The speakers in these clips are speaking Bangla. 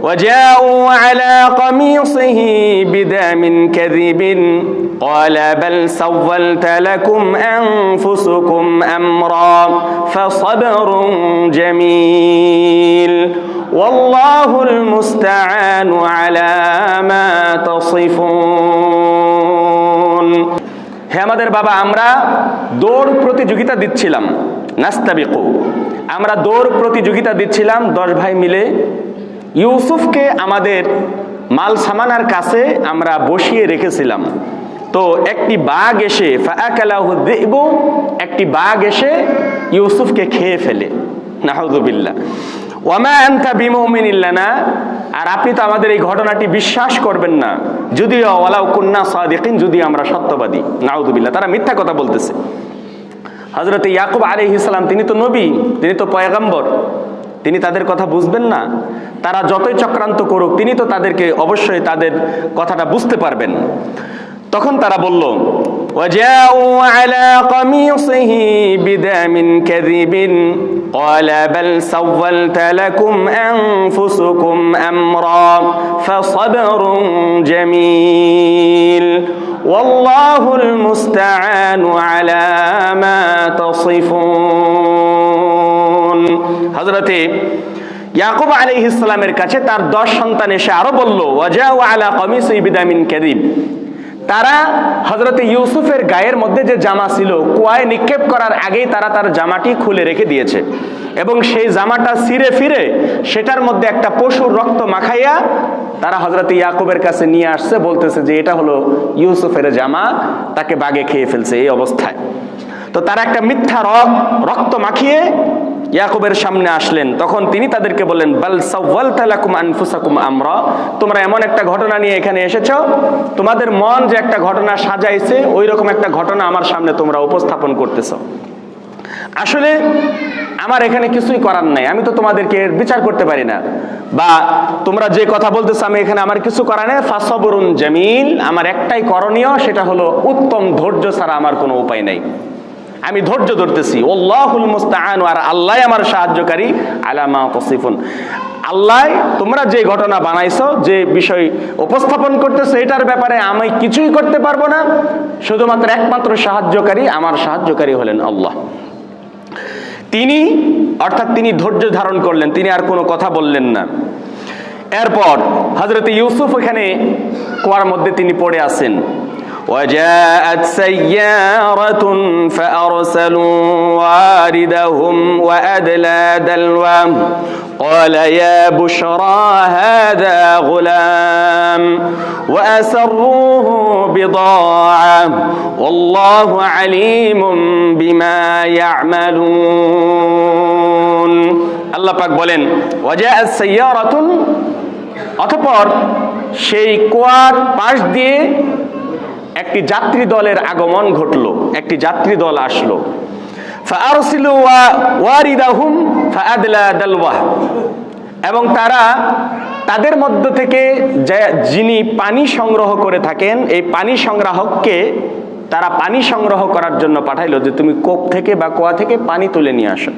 وجاءوا على قميصه بدم كذب قال بل سولت لكم أنفسكم أمرا فصبر جميل والله المستعان على ما تصفون। হে আমাদের বাবা, আমরা দৌড় প্রতিযোগিতা দিচ্ছিলাম, নাস্তাবিকু, আমরা দৌড় প্রতিযোগিতা দিচ্ছিলাম 10 ভাই মিলে। ইউসুফকে আমাদের মাল সামানার কাছে আমরা বসিয়ে রেখেছিলাম। তো একটি বাঘ এসে ফাআকালাহু যিবু, একটি বাঘ এসে ইউসুফকে খেয়ে ফেলে। নাউযুবিল্লাহ। ওয়ামা আনতা বিমুমিনিন লানা, আর আপনি তো আমাদের এই ঘটনাটি বিশ্বাস করবেন না, যদিও ওয়ালাউ কুন্না সাদিকিন, যদি আমরা সত্যবাদী। নাউযুবিল্লাহ, তারা মিথ্যা কথা বলতেছে। হযরত ইয়াকুব আলাইহিস সালাম, তিনি তো নবী, তিনি তো পয়গম্বর, তিনি তাদের কথা বুঝবেন না? তারা যতই চক্রান্ত করুক, তিনি তো তাদেরকে অবশ্যই তাদের কথাটা বুঝতে পারবেন। তখন তারা বলল, ওয়াজাউ আলা কামিসিহি বিদামিন কাযিবিন ক্বালা বাল সাওয়ালতা লাকুম আনফুসুকুম আমরা ফাসাবরুন জামিল ওয়াল্লাহুল মুস্তাআনু আলা মা তাসিফুন। হযরতে ইয়াকুব আলাইহিস সালামের কাছে তার 10 সন্তান এসে আরো বলল, ওয়াজাউ আলা কামিসিহি বিদামিন কাযিব, তারা হযরতে ইউসুফের গায়ের মধ্যে যে জামা ছিল, কুয়ায় নিক্ষেপ করার আগেই তারা তার জামাটি খুলে রেখে দিয়েছে, এবং সেই জামাটা ছিঁড়ে ফিরে সেটার মধ্যে একটা পশুর রক্ত মাখাইয়া তারা হযরতে ইয়াকুবের কাছে নিয়ে আসছে, বলতেছে যে এটা হলো ইউসুফের জামা, তাকে বাঘে খেয়ে ফেলছে এই অবস্থায়। তো তারা একটা মিথ্যা রক্ত মাখিয়ে ইয়াকুবের সামনে আসলেন। তখন তিনি তাদেরকে বললেন, বাল সাওয়ালতা লাকুম আনফুসাকুম আমরা, তোমরা এমন একটা ঘটনা নিয়ে এখানে এসেছো, তোমাদের মন যে একটা ঘটনা সাজাইছে ওই রকম একটা ঘটনা আমার সামনে তোমরা উপস্থাপন করতেছো। আসলে আমার এখানে কিছুই করার নাই, আমি তো তোমাদেরকে বিচার করতে পারি না, বা তোমরা যে কথা বলতেছো আমি এখানে আমার কিছু করার নেই। ফাসবরুন জামিল, আমার একটাই করণীয়, সেটা হলো উত্তম ধৈর্য ছাড়া আমার কোনো উপায় নাই। আমি ধৈর্য ধরতেছি। আল্লাহুল মুস্তাআন, আর আল্লাহ আমার সাহায্যকারী, আলা মা তাসিফুন, আল্লাহ তোমরা যে ঘটনা বানাইছো, যে বিষয় উপস্থাপন করতেছো, এটার ব্যাপারে আমি কিছুই করতে পারবো না, শুধুমাত্র একমাত্র সাহায্যকারী, আমার সাহায্যকারী হলেন আল্লাহ। তিনি অর্থাৎ তিনি ধৈর্য ধারণ করলেন, তিনি আর কোনো কথা বললেন না। এরপর হযরত ইউসুফ এখানে কুয়ার মধ্যে তিনি পড়ে আছেন। وجاءت سيارة فأرسلوا واردهم وأدلى دلوه قال يا بشرى هذا غلام وأسروه بضاعة والله عليم بما يعملون। আল্লাহ পাক বলেন, ওয়াজাআত সাইয়ারাতুন, অতঃপর সেই কুয়ার পাশ দিয়ে একটি যাত্রী দলের আগমন ঘটলো, একটি যাত্রী দল আসলো। ফাআরসিলু ওয়ারিদাহুম ফাআদলা দালওয়াহ, এবং তারা তাদের মধ্য থেকে যিনি পানি সংগ্রহ করে থাকেন, এই পানি সংগ্রাহককে তারা পানি সংগ্রহ করার জন্য পাঠাইলো, যে তুমি কূপ থেকে বা কুয়া থেকে পানি তুলে নিয়ে আসো।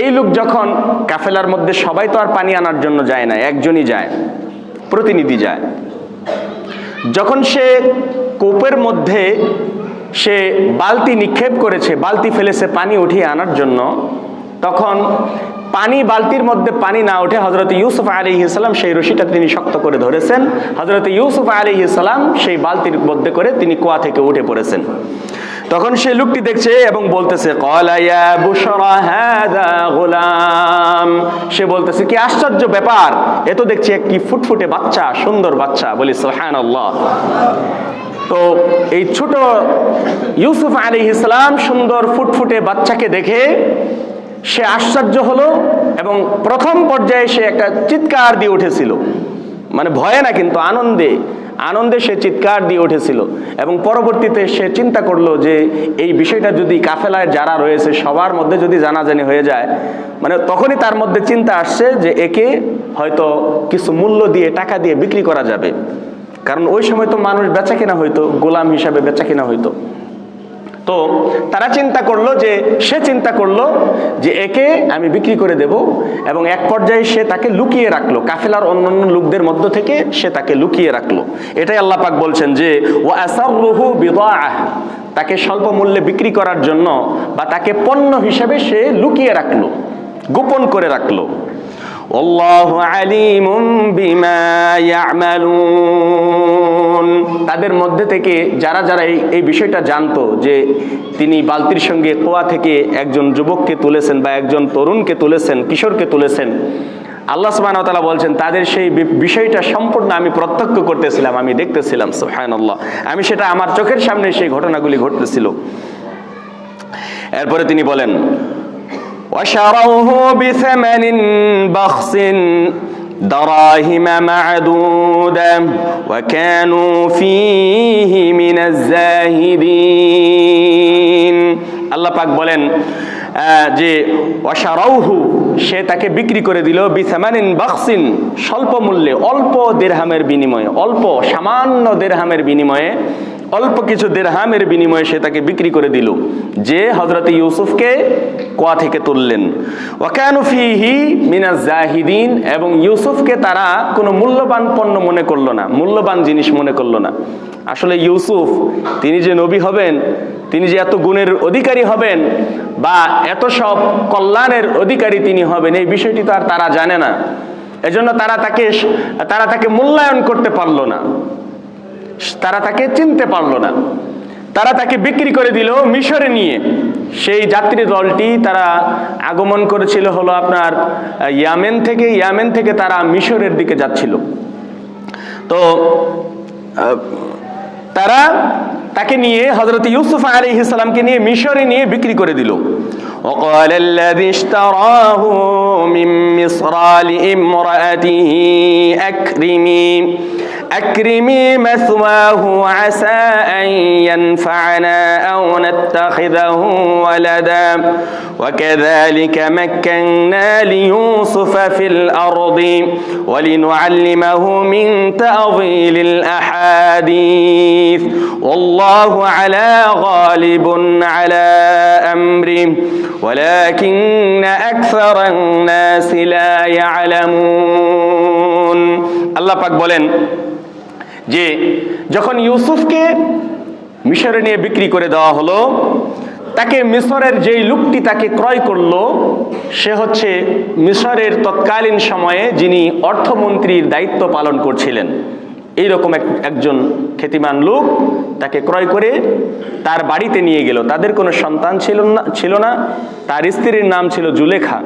এই লোক যখন, কাফেলার মধ্যে সবাই তো আর পানি আনার জন্য যায় না, একজনই যায়, প্রতিনিধি যায়। যখন সে কূপের মধ্যে সে বালতি নিক্ষেপ করেছে, বালতি ফেলেছে পানি উঠিয়ে আনার জন্য, তখন পানি বালতির মধ্যে পানি না উঠে হযরত ইউসুফ আলাইহিস সালাম সেই রশিটা তিনি শক্ত করে ধরেছেন। হযরত ইউসুফ আলাইহিস সালাম সেই বালতির মধ্যে করে তিনি কুয়া থেকে উঠে পড়েছেন। তখন সেই লোকটি দেখছে এবং বলতেছে, ক্বালা ইয়া বুশরা হাযা গুলাম, সে বলতেছে কি আশ্চর্য ব্যাপার, এ তো দেখছি একটি ফুটফুটে বাচ্চা, সুন্দর বাচ্চা, বলি সুবহানাল্লাহ। তো এই ছোট ইউসুফ আলাইহিস সালাম সুন্দর ফুটফুটে বাচ্চাকে দেখে সে আশ্চর্য হলো, এবং প্রথম পর্যায়ে সে একটা চিৎকার দিয়ে উঠেছিল, মানে ভয়ে না কিন্তু আনন্দে, আনন্দে সে চিৎকার দিয়ে উঠেছিল। এবং পরবর্তীতে সে চিন্তা করলো যে এই বিষয়টা যদি কাফেলায় যারা রয়েছে সবার মধ্যে যদি জানাজানি হয়ে যায়, মানে তখনই তার মধ্যে চিন্তা আসছে যে একে হয়তো কিছু মূল্য দিয়ে, টাকা দিয়ে বিক্রি করা যাবে, কারণ ওই সময় তো মানুষ বেচা কেনা হইতো, গোলাম হিসাবে বেচা কেনা হইতো। তো তো তারা চিন্তা করলো যে একে আমি বিক্রি করে দেব, এবং এক পর্যায়ে সে তাকে লুকিয়ে রাখলো, কাফেলার অন্যান্য লোকদের মধ্য থেকে সে তাকে লুকিয়ে রাখলো। এটাই আল্লাহ পাক বলছেন যে ওয়া আসাররুহু বিদাআহ, তাকে স্বল্প মূল্যে বিক্রি করার জন্য বা তাকে পণ্য হিসেবে সে লুকিয়ে রাখলো, গোপন করে রাখলো। আল্লাহু আলিমুম বিমা ইয়ামালুন, তাদের মধ্যে থেকে যারা এই বিষয়টা জানতো যে তিনি বালতির সঙ্গে কুয়া থেকে একজন যুবককে তুলেছেন বা একজন তরুণকে তুলেছেন, কিশোরকে তুলেছেন, আল্লাহ সুবহানাহু ওয়া তাআলা বলছেন তাদের সেই বিষয়টা সম্পূর্ণ আমি প্রত্যক্ষ করতেছিলাম, আমি দেখতেছিলাম। সুবহানাল্লাহ, আমি সেটা আমার চোখের সামনে সেই ঘটনাগুলি ঘটতেছিল। এরপরে তিনি বলেন وشروه بثمن بخس دراهم معدودة وكانوا فيه من الزاهدين। আল্লাহ পাক বলেন যে ওয়াশারাউহু, সে তাকে বিক্রি করে দিল, বিসামানিন বাখসিন, স্বল্প মূল্যে, অল্প দিরহামের বিনিময়ে, অল্প সামান্য দিরহামের বিনিময়ে, অল্প কিছু দিরহামের বিনিময়ে সে তাকে বিক্রি করে দিল, যে হযরত ইউসুফকে কুয়া থেকে তুললেন। ওয়াকানু ফীহি মিনাজ জাহিদিন, এবং ইউসুফকে তারা কোনো মূল্যবান পণ্য মনে করলো না, মূল্যবান জিনিস মনে করলো না। আসলে ইউসুফ তিনি যে নবী হবেন, তিনি যে এত গুণের অধিকারী হবেন বা এত সব কল্যাণের অধিকারী তিনি হবেন, এই বিষয়টি তো আর তারা জানে না। এজন্য তারা তাকে মূল্যায়ন করতে পারলো না, তারা তাকে চিনতে পারলো না। তারা তাকে বিক্রি করে দিল মিশরে নিয়ে। সেই যাত্রী দলটি তারা আগমন করেছিল হলো আপনার ইয়ামেন থেকে তারা মিশরের দিকে যাচ্ছিল। তো তারা তাকে নিয়ে হযরত ইউসুফ আলাইহিস সালামকে নিয়ে মিশরে নিয়ে বিক্রি করে দিল। وقال الذي اشتراه من مصر لامرأته أكرمي مثواه عسى أن ينفعنا أو نتخذه ولدا وكذلك مكنا ليوسف في الأرض ولنعلمه من تأويل الأحاديث والله غالب على أمره ولكن أكثر الناس لا يعلمون। আল্লাহ পাক বলেন যে যখন ইউসুফকে মিশরে নিয়ে বিক্রি করে দেওয়া হলো, তাকে মিশরের যেই লোকটি তাকে ক্রয় করলো, সে হচ্ছে মিশরের তৎকালীন সময়ে যিনি অর্থমন্ত্রীর দায়িত্ব পালন করছিলেন, এইরকম একজন খ্যাতিমান লোক তাকে ক্রয় করে তার বাড়িতে নিয়ে গেল। তাদের কোনো সন্তান ছিল না। তার স্ত্রীর নাম ছিল জুলেখা।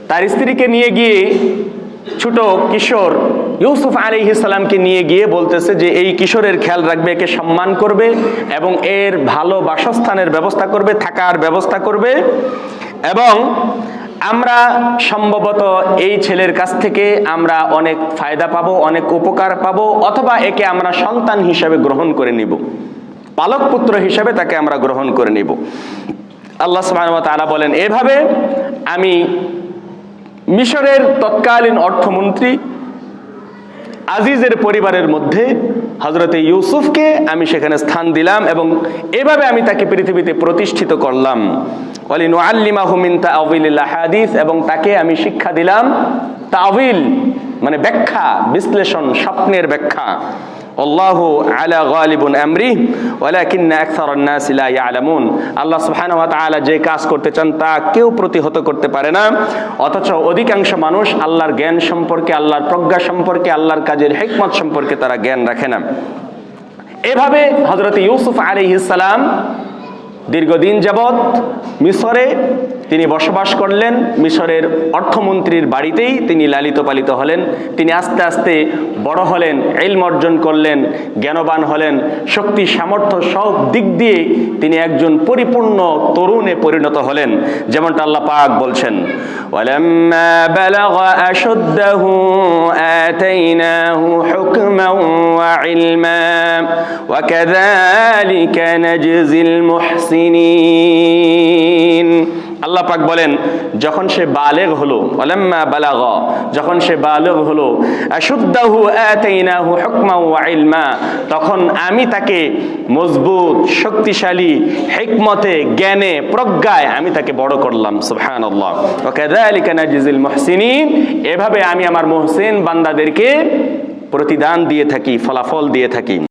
তার স্ত্রীকে নিয়ে গিয়ে ছোট কিশোর ইউসুফ আলাইহিস সালামকে নিয়ে গিয়ে বলতেছে যে এই কিশোরের খেয়াল রাখবে, একে সম্মান করবে এবং এর ভালো বাসস্থানের ব্যবস্থা করবে, থাকার ব্যবস্থা করবে, এবং আমরা সম্ভবত এই ছেলের কাছ থেকে আমরা অনেক ফায়দা পাবো, অনেক উপকার পাবো, অথবা একে আমরা সন্তান হিসাবে গ্রহণ করে নিব, পালক পুত্র হিসাবে তাকে আমরা গ্রহণ করে নিব। আল্লাহ সুবহানাহু ওয়া তাআলা বলেন, এভাবে আমি মিশরের তৎকালীন অর্থমন্ত্রী আজিজের পরিবারের মধ্যে হযরতে ইউসুফকে আমি সেখানে স্থান দিলাম এবং এভাবে আমি তাকে পৃথিবীতে প্রতিষ্ঠিত করলাম। ওয়ালিনুআল্লিমাহু মিন তাআউইলিল আহাদিস, এবং তাকে আমি শিক্ষা দিলাম তাআউইল মানে ব্যাখ্যা, বিশ্লেষণ, স্বপ্নের ব্যাখ্যা। আল্লাহু আলা গালিবুন আমরি ওয়ালাকিন্না আকসারান নাস লা ইয়ালামুন। আল্লাহ সুবহানাহু ওয়া তাআলা যে কাজ করতে চান তা কেউ প্রতিহত করতে পারে না, অথচ অধিকাংশ মানুষ আল্লাহর জ্ঞান সম্পর্কে, আল্লাহর প্রজ্ঞা সম্পর্কে, আল্লাহর কাজের হিকমত সম্পর্কে তারা জ্ঞান রাখে না। এভাবে হযরত ইউসুফ আলাইহিস সালাম দীর্ঘদিন যাবৎ মিশরে তিনি বসবাস করলেন। মিশরের অর্থমন্ত্রীর বাড়িতেই তিনি লালিত পালিত হলেন। তিনি আস্তে আস্তে বড় হলেন, ইলম অর্জন করলেন, জ্ঞানবান হলেন, শক্তি সামর্থ্য সব দিক দিয়ে তিনি একজন পরিপূর্ণ তরুণে পরিণত হলেন। যেমনটা আল্লাহ পাক বলছেন, ওয়ালাম্মা বালাগা আশুদ্দাহু আতাইনাহু হুকমান ওয়া ইলমা ওয়া কাযালিকা নাজজিল মুহসিনিন। আল্লাহ পাক বলেন যখন সে বালেগ হলো, ওয়ালাম্মা বালাগা, যখন সে বালেগ হলো, আশুদ্দাহু আতাইনাহু হুকমান ওয়া ইলমা, তখন আমি তাকে মজবুত, শক্তিশালী, হিকমতে, জ্ঞানে, প্রজ্ঞায় আমি তাকে বড় করলাম। সুবহানাল্লাহ। ওয়া কাযালিকা নাজিল মুহসিনিন, এভাবে আমি আমার মুহসিন বান্দাদেরকে প্রতিদান দিয়ে থাকি, ফলাফল দিয়ে থাকি।